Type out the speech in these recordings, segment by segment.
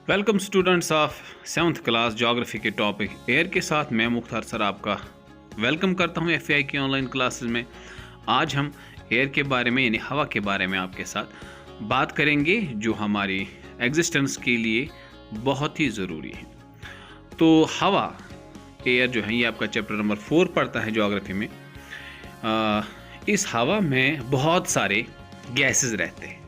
Welcome students of 7th class geography के topic air के साथ मैं मुख्तार सर आपका वेलकम करता हूं एफएआई की ऑनलाइन क्लासेस में। आज हम एयर के बारे में यानी हवा के बारे में आपके साथ बात करेंगे जो हमारी एग्जिस्टेंस के लिए बहुत ही ज़रूरी है। तो हवा एयर जो है ये आपका चैप्टर नंबर 4 पढ़ता है ज्योग्राफी में। इस हवा में बहुत सारे गैसेस रहते हैं,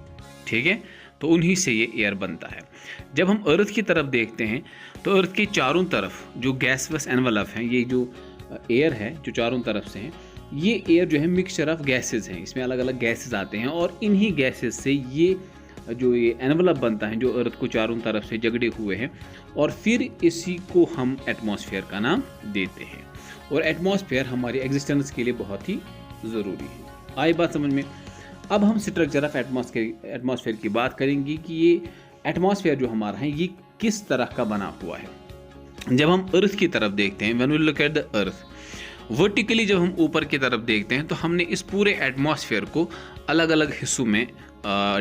ठीक है, तो उन्हीं से ये एयर बनता है। जब हम अर्थ की तरफ देखते हैं तो अर्थ के चारों तरफ जो गैसवस एनवलप हैं, ये जो एयर है जो चारों तरफ से हैं, ये एयर जो है मिक्सचर ऑफ गैसेस हैं। इसमें अलग अलग गैसेस आते हैं और इन्हीं गैसेस से ये जो ये एनवलप बनता है जो अर्थ को चारों तरफ से जकड़े हुए हैं, और फिर इसी को हम एटमॉस्फेयर का नाम देते हैं। और एटमॉस्फेयर हमारी एग्जिस्टेंस के लिए बहुत ही ज़रूरी है। आई बात समझ में? अब हम स्ट्रक्चर ऑफ एटमॉस्फेयर की बात करेंगे कि ये एटमॉस्फेयर जो हमारा है ये किस तरह का बना हुआ है। जब हम अर्थ की तरफ देखते हैं, when we look at the earth vertically, जब हम ऊपर की तरफ देखते हैं तो हमने इस पूरे एटमॉस्फेयर को अलग अलग हिस्सों में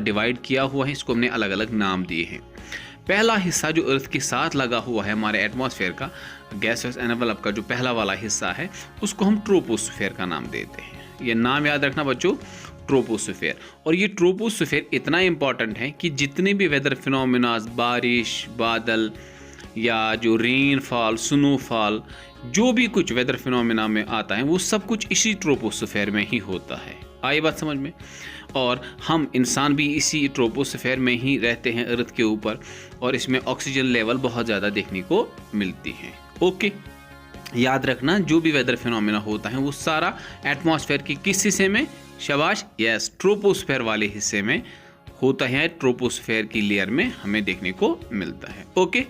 डिवाइड किया हुआ है। इसको हमने अलग अलग नाम दिए हैं। पहला हिस्सा जो अर्थ के साथ लगा हुआ है हमारे एटमॉस्फेयर का, गैसेस एनवलप का जो पहला वाला हिस्सा है, उसको हम ट्रोपोस्फेयर का नाम देते हैं। ये नाम याद रखना बच्चों, ट्रोपोस्फेयर। और ये ट्रोपोस्फेयर इतना इम्पॉर्टेंट है कि जितने भी वेदर फिनोमिनाज, बारिश, बादल या जो रेनफॉल, स्नोफॉल, जो भी कुछ वेदर फिनोमिना में आता है वो सब कुछ इसी ट्रोपोस्फेयर में ही होता है। आई बात समझ में? और हम इंसान भी इसी ट्रोपोस्फेयर में ही रहते हैं अर्थ के ऊपर, और इसमें ऑक्सीजन लेवल बहुत ज़्यादा देखने को मिलती है। ओके, याद रखना जो भी वेदर फिनोमिना होता है वो सारा एटमॉस्फेयर के किस हिस्से में? शाबाश, यस, ट्रोपोस्फेयर वाले हिस्से में होता है। ट्रोपोस्फेयर की लेयर में हमें देखने को मिलता है। ओके,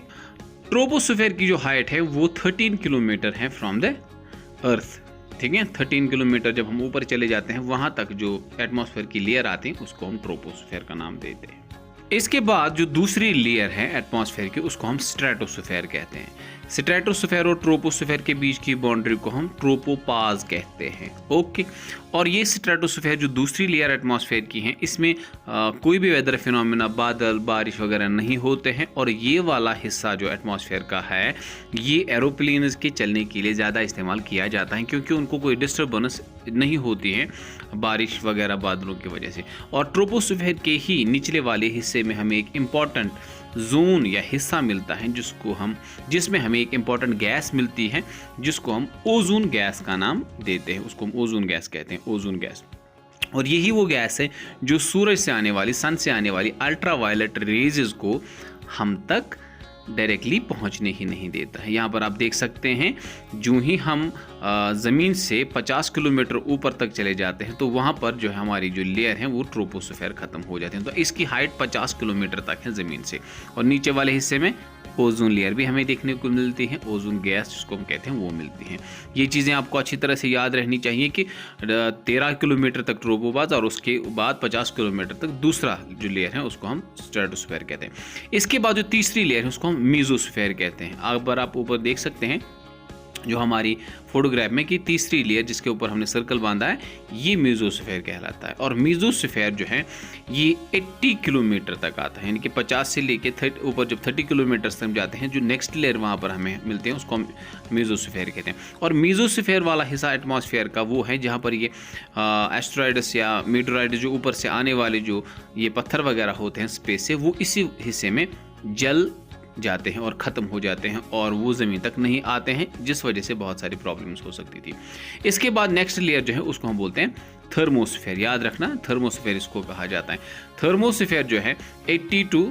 ट्रोपोस्फेयर की जो हाइट है वो 13 किलोमीटर है फ्रॉम द अर्थ, ठीक है। 13 किलोमीटर जब हम ऊपर चले जाते हैं वहाँ तक जो एटमॉस्फेयर की लेयर आती है उसको हम ट्रोपोस्फेयर का नाम देते हैं। इसके बाद जो दूसरी लेयर है एटमॉस्फेयर की उसको हम स्ट्रेटोस्फेयर कहते हैं। स्ट्रेटोस्फेयर और ट्रोपोस्फेयर के बीच की बाउंड्री को हम ट्रोपोपाज कहते हैं। ओके, और ये स्ट्रेटोस्फेयर जो दूसरी लेयर एटमॉस्फेयर की है, इसमें कोई भी वेदर फिनोमिना, बादल, बारिश वगैरह नहीं होते हैं। और ये वाला हिस्सा जो एटमॉस्फेयर का है ये एरोप्लेन्स के चलने के लिए ज़्यादा इस्तेमाल किया जाता है, क्योंकि उनको कोई डिस्टर्बेंस नहीं होती है बारिश वगैरह बादलों की वजह से। और ट्रोपोस्फेयर के ही निचले वाले हिस्से में हमें एक इम्पॉर्टेंट जोन या हिस्सा मिलता है जिसमें हमें एक इम्पॉर्टेंट गैस मिलती है जिसको हम ओजोन गैस का नाम देते हैं। उसको हम ओजोन गैस कहते हैं, ओजोन गैस। और यही वो गैस है जो सूरज से आने वाली, सन से आने वाली अल्ट्रावायलेट रेजेस को हम तक डायरेक्टली पहुंचने ही नहीं देता है। यहाँ पर आप देख सकते हैं जो ही हम ज़मीन से 50 किलोमीटर ऊपर तक चले जाते हैं तो वहाँ पर जो है हमारी जो लेयर है वो ट्रोपोस्फेयर ख़त्म हो जाते हैं। तो इसकी हाइट 50 किलोमीटर तक है ज़मीन से। और नीचे वाले हिस्से में ओजोन लेयर भी हमें देखने को मिलती है, ओजोन गैस जिसको हम कहते हैं वो मिलती हैं। ये चीज़ें आपको अच्छी तरह से याद रहनी चाहिए कि 13 किलोमीटर तक ट्रोपोपाज और उसके बाद 50 किलोमीटर तक दूसरा जो लेयर है उसको हम स्ट्रेटोस्फेयर कहते हैं। इसके बाद जो तीसरी लेयर है उसको हम मेसोस्फेयर कहते हैं। अगर आप ऊपर देख सकते हैं जो हमारी फोटोग्राफ में कि तीसरी लेयर जिसके ऊपर हमने सर्कल बांधा है ये मेसोस्फेयर कहलाता है। और मेसोस्फेयर जो है ये 80 किलोमीटर तक आता है, यानी कि 50 से लेके ऊपर जब 30 किलोमीटर तक जाते हैं जो नेक्स्ट लेयर वहाँ पर हमें मिलते हैं उसको हम मेसोस्फेयर कहते हैं। और मेसोस्फेयर वाला हिस्सा एटमॉस्फेयर का वो है जहाँ पर ये एस्टेरॉइड्स या मीटरॉइड्स जो ऊपर से आने वाले जो ये पत्थर वगैरह होते हैं स्पेस से, वो इसी हिस्से में जल जाते हैं और ख़त्म हो जाते हैं और वो ज़मीन तक नहीं आते हैं, जिस वजह से बहुत सारी प्रॉब्लम्स हो सकती थी। इसके बाद नेक्स्ट लेयर जो है उसको हम बोलते हैं थर्मोस्फेयर। याद रखना, थर्मोस्फेयर इसको कहा जाता है। थर्मोस्फेयर जो है 82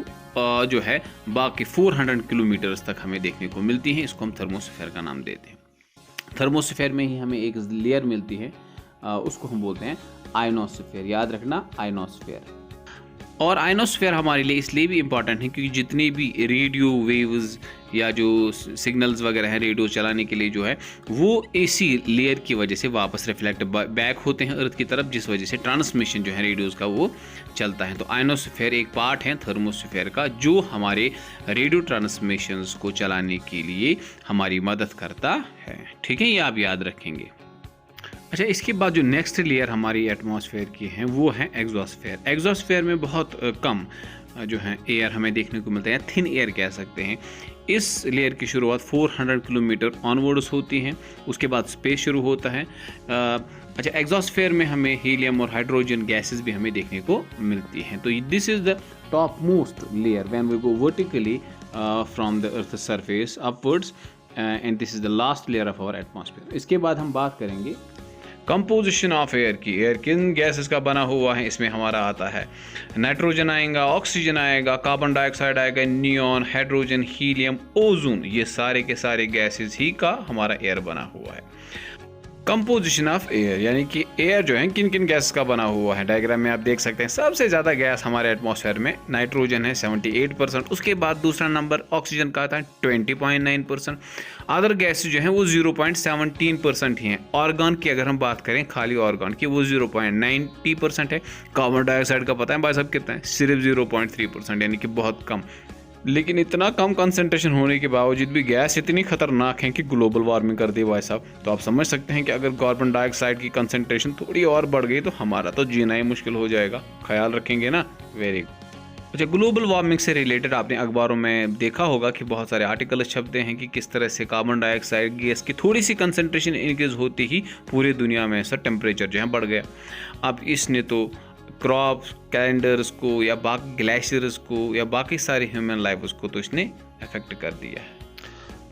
जो है बाकी 400 किलोमीटर्स तक हमें देखने को मिलती है। इसको हम थर्मोस्फेयर का नाम देते हैं। थर्मोस्फेयर में ही हमें एक लेयर मिलती है, उसको हम बोलते हैं आयनोस्फेयर। याद रखना, आयनोस्फेयर। और आयनोस्फेयर हमारे लिए इसलिए भी इम्पॉर्टेंट है क्योंकि जितनी भी रेडियो वेव्स या जो सिग्नल्स वगैरह हैं रेडियो चलाने के लिए जो है वो इसी लेयर की वजह से वापस रिफ्लेक्ट बैक होते हैं अर्थ की तरफ, जिस वजह से ट्रांसमिशन जो है रेडियोज़ का वो चलता है। तो आयनोस्फेयर एक पार्ट है थर्मोस्फेयर का जो हमारे रेडियो ट्रांसमिशंस को चलाने के लिए हमारी मदद करता है। ठीक है, ये आप याद रखेंगे। अच्छा, इसके बाद जो नेक्स्ट लेयर हमारी एटमॉस्फेयर की है वो है एग्जॉस्फेयर। एग्जॉस्फेयर में बहुत कम जो है एयर हमें देखने को मिलता है, थिन एयर कह सकते हैं। इस लेयर की शुरुआत 400 किलोमीटर ऑनवर्ड्स होती हैं, उसके बाद स्पेस शुरू होता है। अच्छा, एग्जॉस्फेयर में हमें हीलियम और हाइड्रोजन गैसेस भी हमें देखने को मिलती हैं। तो this is the top most layer when we go vertically from the earth surface upwards, and this is the last layer of our atmosphere. इसके बाद हम बात करेंगे कंपोजिशन ऑफ एयर की। एयर किन गैसेस का बना हुआ है, इसमें हमारा आता है नाइट्रोजन आएगा, ऑक्सीजन आएगा, कार्बन डाइऑक्साइड आएगा, नियॉन, हाइड्रोजन, हीलियम, ओजोन, ये सारे के सारे गैसेस ही का हमारा एयर बना हुआ है। कंपोजिशन ऑफ एयर यानी कि एयर जो है किन किन गैस का बना हुआ है, डायग्राम में आप देख सकते हैं। सबसे ज़्यादा गैस हमारे एटमॉस्फेयर में नाइट्रोजन है 78%, उसके बाद दूसरा नंबर ऑक्सीजन का आता है 20.9%। अदर गैस जो हैं वो 0.17% ही हैं। ऑर्गन की अगर हम बात करें, खाली ऑर्गन की, वो 0.90% है। कार्बन डाइऑक्साइड का पता है भाई साहब कितना है, सिर्फ 0.3%, यानी कि बहुत कम। लेकिन इतना कम कंसंट्रेशन होने के बावजूद भी गैस इतनी खतरनाक है कि ग्लोबल वार्मिंग कर दी भाई साहब। तो आप समझ सकते हैं कि अगर कार्बन डाइऑक्साइड की कंसंट्रेशन थोड़ी और बढ़ गई तो हमारा तो जीना ही मुश्किल हो जाएगा। ख्याल रखेंगे ना? Very good. अच्छा, ग्लोबल वार्मिंग से रिलेटेड आपने अखबारों में देखा होगा कि बहुत सारे आर्टिकल छपते हैं कि किस तरह से कार्बन डाइऑक्साइड गैस की थोड़ी सी कंसंट्रेशन इंक्रीज होती ही पूरी दुनिया में ऐसा टेम्परेचर जो है बढ़ गया। अब इसने तो क्रॉप्स, कैलेंडर्स को या बाकी ग्लेशियर्स को या बाकी सारी ह्यूमन लाइफ उसको तो इसने अफेक्ट कर दिया है।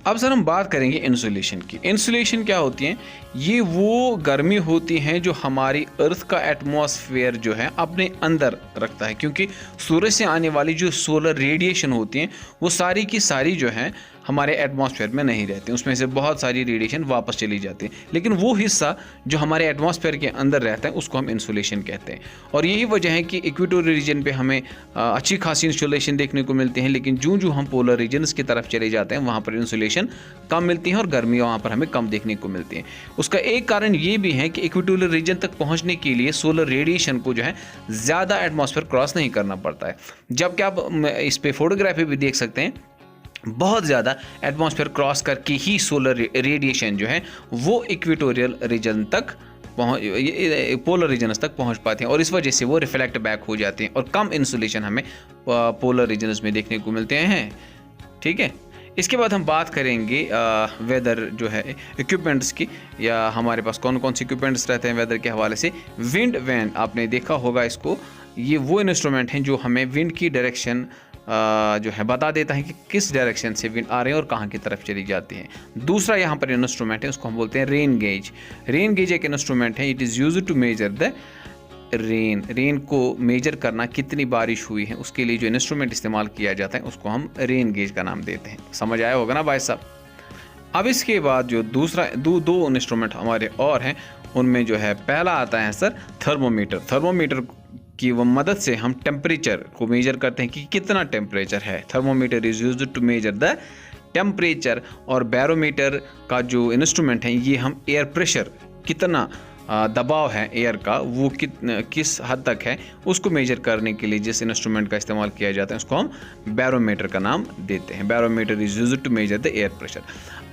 अब सर हम बात करेंगे इंसुलेशन की। इंसुलेशन क्या होती है? ये वो गर्मी होती हैं जो हमारी अर्थ का एटमॉस्फेयर जो है अपने अंदर रखता है, क्योंकि सूरज से आने वाली जो सोलर रेडिएशन होती हैं वो सारी की सारी जो है हमारे एटमॉस्फेयर में नहीं रहती, उसमें से बहुत सारी रेडिएशन वापस चली जाती है। लेकिन वो हिस्सा जो हमारे एटमॉस्फेयर के अंदर रहता है उसको हम इंसुलेशन कहते हैं। और यही वजह है कि इक्वेटोरियल रीजन पे हमें अच्छी खासी इंसुलेशन देखने को मिलती है, लेकिन जो हम पोलर रीजन्स की तरफ चले जाते हैं वहाँ पर इंसुलेशन कम मिलती है और गर्मी वहाँ पर हमें कम देखने को मिलती है। उसका एक कारण ये भी है कि इक्वेटोरियल रीजन तक पहुँचने के लिए सोलर रेडिएशन को जो है ज़्यादा एटमॉस्फेयर क्रॉस नहीं करना पड़ता है। जबकि आप इस पर फोटोग्राफी भी देख सकते हैं, बहुत ज़्यादा एटमॉस्फेयर क्रॉस करके ही सोलर रेडिएशन जो है वो इक्वेटोरियल रीजन तक पोलर रीजन्स तक पहुंच पाते हैं और इस वजह से वो रिफ्लेक्ट बैक हो जाते हैं और कम इंसुलेशन हमें पोलर रीजन्स में देखने को मिलते हैं। ठीक है, इसके बाद हम बात करेंगे वेदर जो है इक्विपमेंट्स की, या हमारे पास कौन कौन से इक्विपमेंट्स रहते हैं वेदर के हवाले से। विंड वैन आपने देखा होगा इसको, ये वो इंस्ट्रूमेंट हैं जो हमें विंड की डायरेक्शन जो है बता देता है कि किस डायरेक्शन से विंड आ रहे हैं और कहाँ की तरफ चली जाती हैं। दूसरा यहाँ पर इंस्ट्रूमेंट है, उसको हम बोलते हैं रेन गेज। रेन गेज एक इंस्ट्रूमेंट है, it is used to measure the rain को मेजर करना, कितनी बारिश हुई है, उसके लिए जो इंस्ट्रूमेंट इस्तेमाल किया जाता है उसको हम रेन गेज का नाम देते हैं। समझ आया होगा ना भाई साहब? अब इसके बाद जो दूसरा दो इंस्ट्रूमेंट हमारे और हैं, उनमें जो है पहला आता है सर थर्मोमीटर। थर्मोमीटर की वो मदद से हम टेम्परेचर को मेजर करते हैं कि कितना टेम्परेचर है। Thermometer is used to measure the temperature. और बैरोमीटर का जो इंस्ट्रूमेंट है ये हम एयर प्रेशर, कितना दबाव है एयर का, वो किस हद तक है, उसको मेजर करने के लिए जिस इंस्ट्रूमेंट का इस्तेमाल किया जाता है उसको हम बैरोमीटर का नाम देते हैं। Barometer is used to measure the air pressure.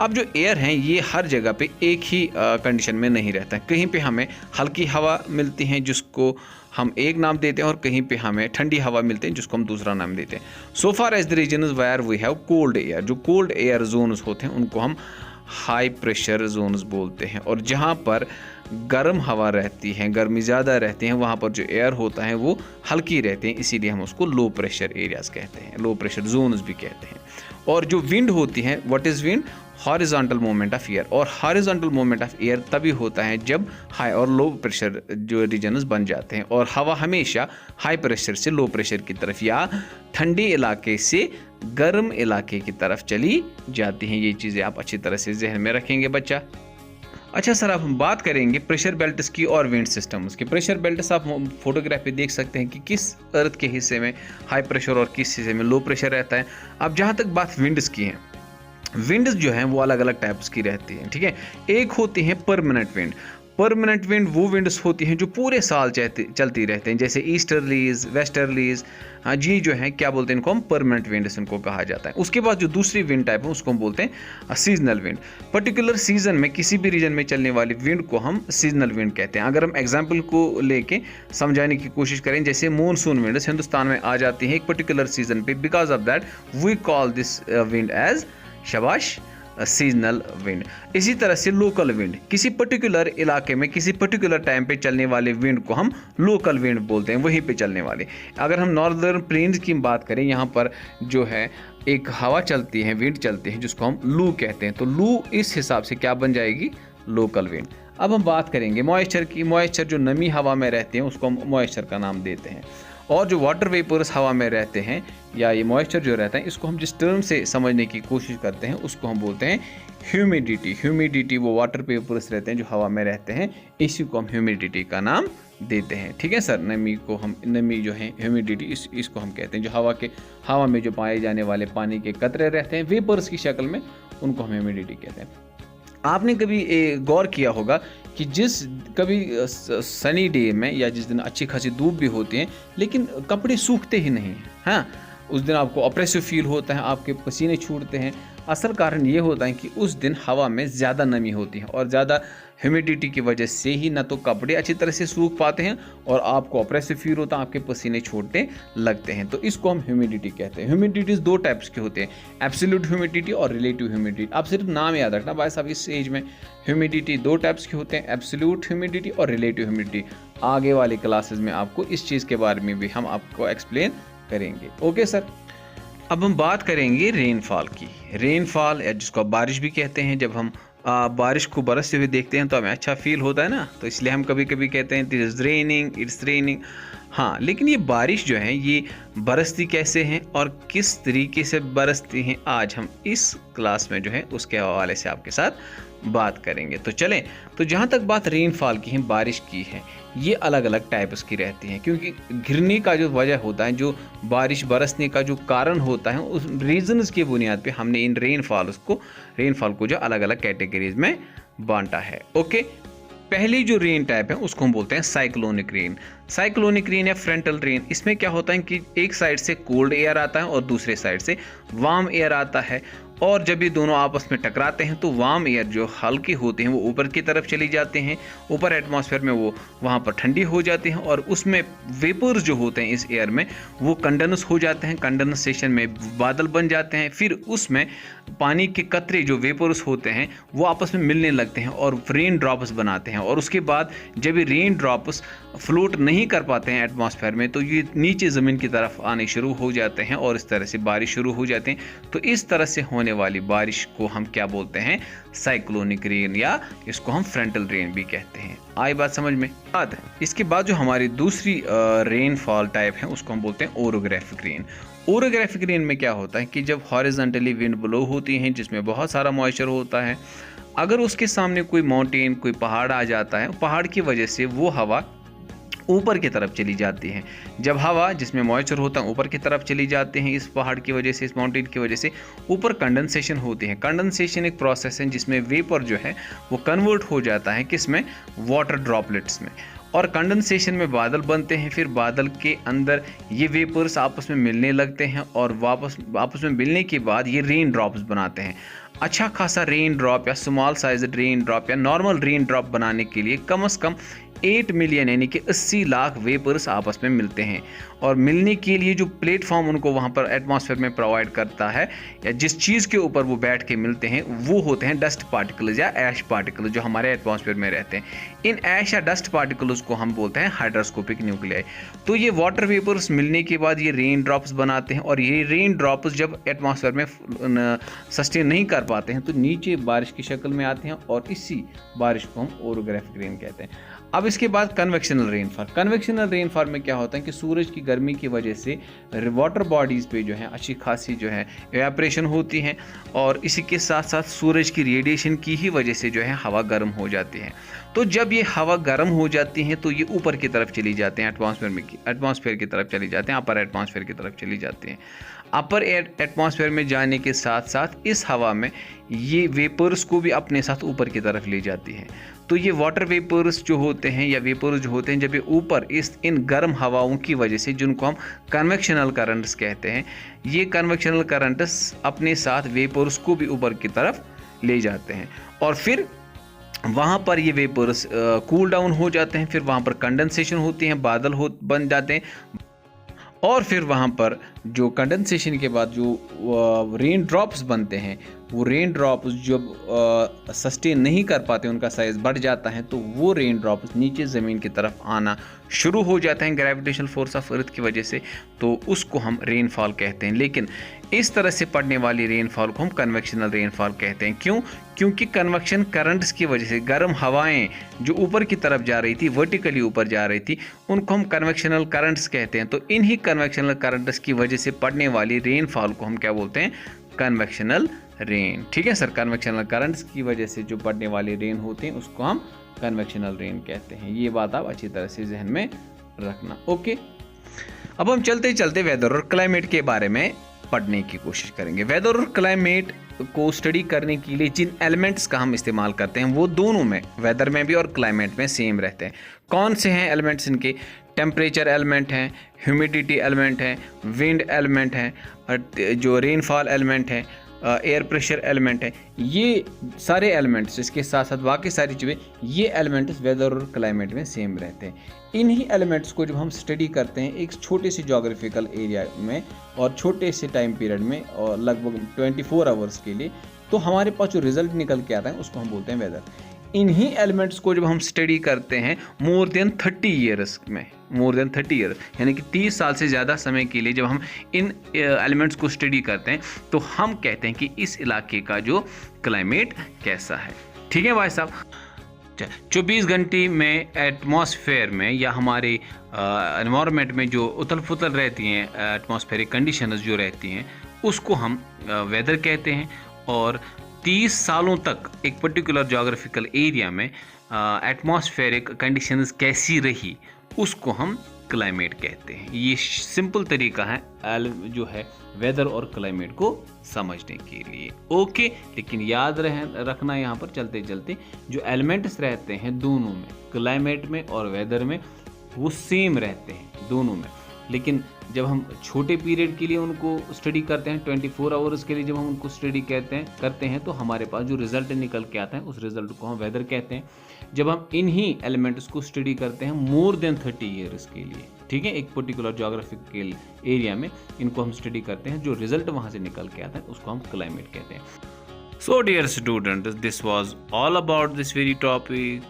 अब जो एयर हैं ये हर जगह पे एक ही कंडीशन में नहीं रहता है। कहीं पे हमें हल्की हवा मिलती है जिसको हम एक नाम देते हैं और कहीं पे हमें ठंडी हवा मिलती है जिसको हम दूसरा नाम देते हैं। So far as the regions where we have cold air, जो कोल्ड एयर जोन्स होते हैं उनको हम हाई प्रेशर जोन्स बोलते हैं। और जहाँ पर गर्म हवा रहती है, गर्मी ज़्यादा रहती है, वहाँ पर जो एयर होता है वो हल्की रहती है, इसीलिए हम उसको लो प्रेशर एरियाज़ कहते हैं, लो प्रेशर जोन्स भी कहते हैं। और जो विंड होती है, what is wind? Horizontal movement of air. और हॉरिजॉन्टल मूवमेंट ऑफ एयर तभी होता है जब हाई और लो प्रेशर जो रीजन्स बन जाते हैं और हवा हमेशा हाई प्रेशर से लो प्रेशर की तरफ या ठंडे इलाके से गर्म इलाके की तरफ चली जाती हैं। ये चीज़ें आप अच्छी तरह से जहन में रखेंगे बच्चा। अच्छा सर, अब हम बात करेंगे प्रेशर बेल्ट्स की और विंड सिस्टम्स की। प्रेशर बेल्ट्स आप फोटोग्राफी देख सकते हैं कि किस अर्थ के हिस्से में हाई प्रेशर और किस हिस्से में लो प्रेशर रहता है। अब जहाँ तक बात विंड्स की है, विंड्स जो हैं वो अलग अलग टाइप्स की रहती हैं। ठीक है, एक होती है परमानेंट विंड। परमानेंट विंड वो विंड्स होती हैं जो पूरे साल चलती रहते हैं, जैसे ईस्टर्लीज, वेस्टर्लीज। हाँ जी, जो है क्या बोलते हैं इनको हम, परमानेंट विंड्स इनको कहा जाता है। उसके बाद जो दूसरी विंड टाइप है उसको हम बोलते हैं सीजनल विंड। पर्टिकुलर सीजन में किसी भी रीजन में चलने वाली विंड को हम सीजनल विंड कहते हैं। अगर हम एग्जाम्पल को लेके समझाने की कोशिश करें, जैसे मॉनसून विंड्स हिंदुस्तान में आ जाती हैं एक पर्टिकुलर सीजन पे, because of that we call this wind as शाबाश सीजनल विंड। इसी तरह से लोकल विंड, किसी पर्टिकुलर इलाके में किसी पर्टिकुलर टाइम पे चलने वाले विंड को हम लोकल विंड बोलते हैं, वहीं पे चलने वाले। अगर हम नॉर्दर्न प्लेन्स की बात करें, यहाँ पर जो है एक हवा चलती है, विंड चलती है, जिसको हम लू कहते हैं। तो लू इस हिसाब से क्या बन जाएगी, लोकल विंड। अब हम बात करेंगे मॉइस्चर की। मॉइस्चर जो नमी हवा में रहते हैं उसको हम मॉइस्चर का नाम देते हैं। और जो वाटर वेपर्स हवा में रहते हैं या ये मॉइस्चर जो रहता है, इसको हम जिस टर्म से समझने की कोशिश करते हैं उसको हम बोलते हैं ह्यूमिडिटी। ह्यूमिडिटी वो वाटर वेपर्स रहते हैं जो हवा में रहते हैं, इसी को हम ह्यूमिडिटी का नाम देते हैं। ठीक है सर, नमी जो है ह्यूमिडिटी, इसको हम कहते हैं। जो हवा में जो पाए जाने वाले पानी के कतरे रहते हैं वेपर्स की शक्ल में, उनको हम ह्यूमिडिटी कहते हैं। आपने कभी गौर किया होगा कि कभी सनी डे में या जिस दिन अच्छी खासी धूप भी होती है लेकिन कपड़े सूखते ही नहीं हैं। हाँ, उस दिन आपको ऑप्रेसिव फील होता है, आपके पसीने छूटते हैं। असल कारण ये होता है कि उस दिन हवा में ज़्यादा नमी होती है और ज़्यादा ह्यूमिडिटी की वजह से ही ना तो कपड़े अच्छी तरह से सूख पाते हैं और आपको ऑप्रेसिव फील होता है, आपके पसीने छूटने लगते हैं। तो इसको हम ह्यूमिडिटी कहते हैं। ह्यूमिडिटीज़ दो टाइप्स के होते हैं, एब्सोल्यूट ह्यूमिडिटी और रिलेटिव ह्यूमिडिटी। आप सिर्फ नाम याद रखना भाई साहब, इस एज में ह्यूमिडिटी दो टाइप्स के होते हैं, एब्सोल्यूट ह्यूमिडिटी और रिलेटिव ह्यूमिडिटी। आगे वाली क्लासेस में आपको इस चीज़ के बारे में भी हम आपको एक्सप्लेन करेंगे। ओके सर, अब हम बात करेंगे रेनफॉल की। रेनफॉल या जिसको आप बारिश भी कहते हैं, जब हम बारिश को बरसते हुए देखते हैं तो हमें अच्छा फील होता है ना, तो इसलिए हम कभी कभी कहते हैं इट्स रेनिंग, इट्स रेनिंग। हाँ, लेकिन ये बारिश जो है ये बरसती कैसे हैं और किस तरीके से बरसती हैं, आज हम इस क्लास में जो है उसके हवाले से आपके साथ बात करेंगे। तो चलें, तो जहाँ तक बात रेनफॉल की है, बारिश की है, ये अलग अलग टाइप्स की रहती हैं, क्योंकि गिरने का जो वजह होता है, जो बारिश बरसने का जो कारण होता है, उस रीजन्स की बुनियाद पे हमने इन रेनफॉल को जो अलग अलग कैटेगरीज में बांटा है। ओके, पहली जो रेन टाइप है उसको हम बोलते हैं साइक्लोनिक रेन। साइक्लोनिक रेन या फ्रंटल रेन, इसमें क्या होता है कि एक साइड से कोल्ड एयर आता है और दूसरे साइड से वार्म एयर आता है, और जब ये दोनों आपस में टकराते हैं तो वार्म एयर जो हल्के होते हैं वो ऊपर की तरफ चली जाते हैं, ऊपर एटमॉस्फेयर में वो वहाँ पर ठंडी हो जाती हैं, और उसमें वेपर्स जो होते हैं इस एयर में वो कंडेंस हो जाते हैं, कंडेंसेशन में बादल बन जाते हैं। फिर उसमें पानी के कतरे जो वेपर्स होते हैं वो आपस में मिलने लगते हैं और रेन ड्रॉप्स बनाते हैं, और उसके बाद जब ये रेन ड्रॉप्स फ्लोट नहीं कर पाते हैं एटमॉस्फेयर में तो ये नीचे ज़मीन की तरफ आने शुरू हो जाते हैं और इस तरह से बारिश शुरू हो जाते हैं। तो इस तरह से होने वाली बारिश को हम क्या बोलते हैं, साइक्लोनिक रेन, या इसको हम फ्रंटल रेन भी कहते हैं। आई बात समझ में? इसके बाद जो हमारी दूसरी रेनफॉल टाइप है उसको हम बोलते हैं ओरोग्राफिक रेन। ओरोग्राफिक रेन में क्या होता है कि जब हॉरिजॉन्टली विंड ब्लो होती है जिसमें बहुत सारा मॉइस्चर होता है, अगर उसके सामने कोई माउंटेन, कोई पहाड़ आ जाता है, पहाड़ की वजह से वो हवा ऊपर की तरफ चली जाती है। जब हवा जिसमें मॉइस्चर होता है ऊपर की तरफ चली जाते हैं इस पहाड़ की वजह से, इस माउंटेन की वजह से, ऊपर कंडेंसेशन होती है। कंडेंसेशन एक प्रोसेस है जिसमें वेपर जो है वो कन्वर्ट हो जाता है किसमें, वाटर ड्रॉपलेट्स में, और कंडेंसेशन में बादल बनते हैं। फिर बादल के अंदर ये वेपर्स आपस में मिलने लगते हैं और आपस में मिलने के बाद ये रेन ड्रॉप्स बनाते हैं। अच्छा खासा रेन ड्रॉप या स्मॉल साइज रेन ड्रॉप या नॉर्मल रेन ड्रॉप बनाने के लिए कम से कम 8 मिलियन यानी कि 80 लाख वेपर्स आपस में मिलते हैं, और मिलने के लिए जो प्लेटफॉर्म उनको वहाँ पर एटमॉस्फेयर में प्रोवाइड करता है या जिस चीज़ के ऊपर वो बैठ के मिलते हैं वो होते हैं डस्ट पार्टिकल्स या ऐश पार्टिकल्स जो हमारे एटमॉस्फेयर में रहते हैं। इन ऐश या डस्ट पार्टिकल्स को हम बोलते हैं हाइड्रोस्कोपिक न्यूक्लियाई। तो ये वाटर वेपर्स मिलने के बाद ये रेन ड्रॉप्स बनाते हैं, और ये रेन ड्रॉप्स जब एटमॉस्फेयर में सस्टेन नहीं कर पाते हैं तो नीचे बारिश की शक्ल में आते हैं, और इसी बारिश को हम ओरोग्राफिक रेन कहते हैं। अब इसके बाद कन्वेक्शनल रेनफॉल। कन्वेक्शनल रेनफॉल में क्या होता है कि सूरज की गर्मी की वजह से वाटर बॉडीज़ पे जो है अच्छी खासी जो है एवापोरेशन होती है, और इसी के साथ साथ सूरज की रेडिएशन की ही वजह से जो है हवा गर्म हो जाती है। तो जब ये हवा गर्म हो जाती है तो ये ऊपर की तरफ चली जाते हैं, एटमॉस्फेयर की तरफ चली जाते हैं, अपर एटमॉस्फेयर की तरफ चली जाती हैं। अपर एटमॉस्फेयर में जाने के साथ साथ इस हवा में ये वेपर्स को भी अपने साथ ऊपर की तरफ ले जाती है। तो ये वाटर वेपर्स जो होते हैं या वेपर्स जो होते हैं, जब ये ऊपर इन गर्म हवाओं की वजह से, जिनको हम कन्वेक्शनल करंट्स कहते हैं, ये कन्वेक्शनल करंट्स अपने साथ वेपर्स को भी ऊपर की तरफ ले जाते हैं और फिर वहाँ पर ये वेपर्स कूल डाउन हो जाते हैं। फिर वहाँ पर कंडेंसेशन होती है, बादल बन जाते हैं और फिर वहाँ पर जो कंडेंसेशन के बाद जो रेन ड्रॉप्स बनते हैं, वो रेन ड्रॉप्स जब सस्टेन नहीं कर पाते, उनका साइज़ बढ़ जाता है, तो वो रेन ड्रॉप्स नीचे ज़मीन की तरफ आना शुरू हो जाते हैं ग्रेविटेशनल फोर्स ऑफ अर्थ की वजह से, तो उसको हम रेनफॉल कहते हैं। लेकिन इस तरह से पड़ने वाली रेनफॉल को हम कन्वेक्शनल रेनफॉल कहते हैं। क्यों? क्योंकि कन्वेक्शन करंट्स की वजह से गर्म हवाएं जो ऊपर की तरफ जा रही थी, वर्टिकली ऊपर जा रही थी, उनको हम कन्वेक्शनल करंट्स कहते हैं। तो इन्हीं कन्वेक्शनल करंट्स की वजह से पड़ने वाली रेनफॉल को हम क्या बोलते हैं? Convectional rain. ठीक है सर, कन्वेक्शनल करंट्स की वजह से जो पड़ने वाली रेन होते हैं उसको हम कन्वेक्शनल रेन कहते हैं। ये बात आप अच्छी तरह से जहन में रखना। ओके, अब हम चलते चलते वेदर और क्लाइमेट के बारे में पढ़ने की कोशिश करेंगे। वेदर और क्लाइमेट को स्टडी करने के लिए जिन एलिमेंट्स का हम इस्तेमाल करते हैं वो दोनों में, वेदर में भी और क्लाइमेट में सेम रहते हैं। कौन से हैं एलिमेंट्स इनके? टेम्परेचर एलिमेंट हैं, ह्यूमिडिटी एलिमेंट है, विंड एलिमेंट है, जो रेनफॉल एलिमेंट है, एयर प्रेशर एलिमेंट है। ये सारे एलिमेंट्स, इसके साथ साथ बाकी सारी चीज़ें, ये एलिमेंट्स वेदर और क्लाइमेट में सेम रहते हैं। इन्हीं एलिमेंट्स को जब हम स्टडी करते हैं एक छोटे से जोग्राफिकल एरिया में और छोटे से टाइम पीरियड में और लगभग 24 आवर्स के लिए, तो हमारे पास जो रिजल्ट निकल के आता है उसको हम बोलते हैं वेदर। इन्हीं एलिमेंट्स को जब हम स्टडी करते हैं मोर देन 30 ईयर्स में, मोर देन 30 ईयर यानी कि 30 साल से ज़्यादा समय के लिए जब हम इन एलिमेंट्स को स्टडी करते हैं तो हम कहते हैं कि इस इलाके का जो क्लाइमेट कैसा है। ठीक है भाई साहब, 24 घंटे में एटमॉस्फेयर में या हमारे एनवायरनमेंट में जो उथल पुथल रहती हैं, एटमॉस्फेरिक कंडीशंस जो रहती हैं, उसको हम वेदर कहते हैं। और 30 सालों तक एक पर्टिकुलर जोग्राफिकल एरिया में एटमॉस्फेरिक कंडीशंस कैसी रही उसको हम क्लाइमेट कहते हैं। ये सिंपल तरीका है जो है वेदर और क्लाइमेट को समझने के लिए। ओके, लेकिन याद रखना यहाँ पर चलते चलते जो एलिमेंट्स रहते हैं दोनों में, क्लाइमेट में और वेदर में, वो सेम रहते हैं दोनों में। लेकिन जब हम छोटे पीरियड के लिए उनको स्टडी करते हैं, 24 आवर्स के लिए जब हम उनको स्टडी करते हैं तो हमारे पास जो रिजल्ट निकल के आता है उस रिजल्ट को हम वेदर कहते हैं। जब हम इन्हीं एलिमेंट्स को स्टडी करते हैं मोर देन 30 ईयर्स के लिए, ठीक है, एक पर्टिकुलर जोग्राफिकल एरिया में इनको हम स्टडी करते हैं, जो रिजल्ट वहाँ से निकल के आता है उसको हम क्लाइमेट कहते हैं। So dear students, this was all about this very topic.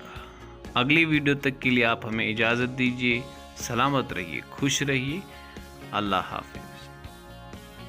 अगली वीडियो तक के लिए आप हमें इजाज़त दीजिए। सलामत रहिए, खुश रहिए। अल्लाह हाफ़िज़।